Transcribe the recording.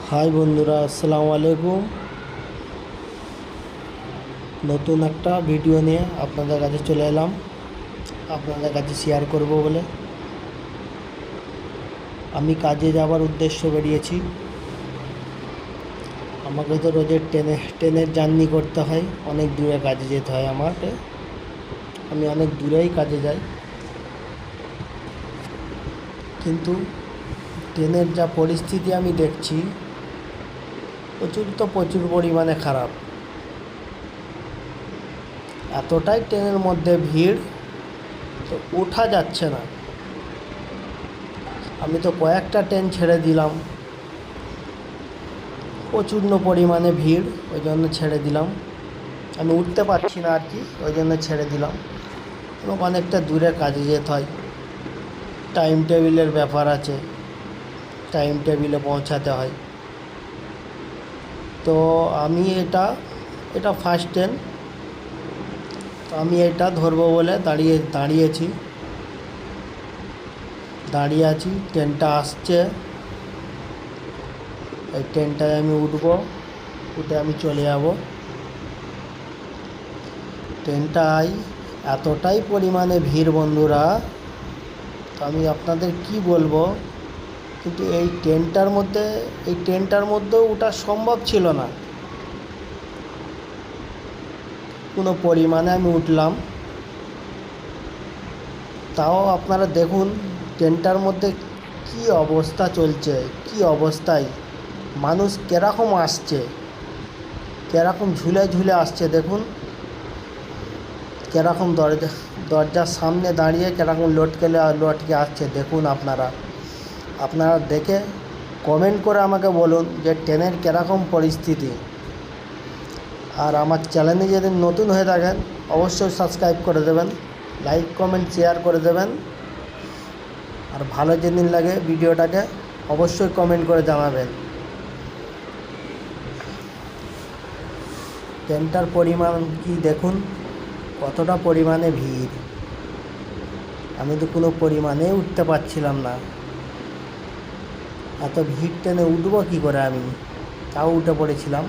High বন্ধুরা, আসসালামু আলাইকুম। নতুন একটা ভিডিও নিয়ে আপনাদের কাছে চলে এলাম, আপনাদের কাছে শেয়ার করব বলে। আমি কাজে যাওয়ার উদ্দেশ্য বেরিয়েছি। আমাকে তো রোজের ট্রেনের জার্নি করতে হয়, অনেক দূরে কাজে যেতে হয় আমাকে। আমি অনেক দূরেই কাজে যাই, কিন্তু ট্রেনের যা পরিস্থিতি আমি দেখছি, প্রচুর পরিমাণে খারাপ। এতটাই ট্রেনের মধ্যে ভিড়, তো ওঠা যাচ্ছে না। আমি তো কয়েকটা ট্রেন ছেড়ে দিলাম, প্রচণ্ড পরিমাণে ভিড়, ওই জন্য ছেড়ে দিলাম। আমি উঠতে পারছি না আর কি, ওই জন্য ছেড়ে দিলাম। এবং অনেকটা দূরে কাজে যেতে হয়, টাইম টেবিলের ব্যাপার আছে, টাইম টেবিলে পৌঁছাতে হয়। তো আমি এটা ফার্স্ট ট্রেন, তো আমি এটা ধরবো বলে দাঁড়িয়ে আছি। ট্রেনটা আসছে, এই ট্রেনটায় আমি উঠে আমি চলে যাব। ট্রেনটায় এতটাই পরিমাণে ভিড় বন্ধুরা, তো আমি আপনাদের কি বলবো। কিন্তু এই ট্রেনটার মধ্যেও ওঠা সম্ভব ছিল না। কোনো পরিমাণে আমি উঠলাম, তাও আপনারা দেখুন ট্রেনটার মধ্যে কি অবস্থা চলছে, কি অবস্থায় মানুষ কীরকম আসছে, কীরকম ঝুলে ঝুলে আসছে। দেখুন কীরকম দরজার সামনে দাঁড়িয়ে কীরকম লটকে আসছে। দেখুন আপনারা দেখে কমেন্ট করে আমাকে বলুন যে ট্রেনের কীরকম পরিস্থিতি। আর আমার চ্যানেলে যদি নতুন হয়ে থাকেন অবশ্যই সাবস্ক্রাইব করে দেবেন, লাইক কমেন্ট শেয়ার করে দেবেন। আর ভালো যদি লাগে ভিডিওটাকে অবশ্যই কমেন্ট করে জানাবেন। ট্রেনটার পরিমাণ কি দেখুন, কতটা পরিমাণে ভিড়। আমি তো কোনো পরিমাণে উঠতে পারছিলাম না। এত ভিড় ট্রেনে উঠবো কী করে, আমি তাও উঠে পড়েছিলাম।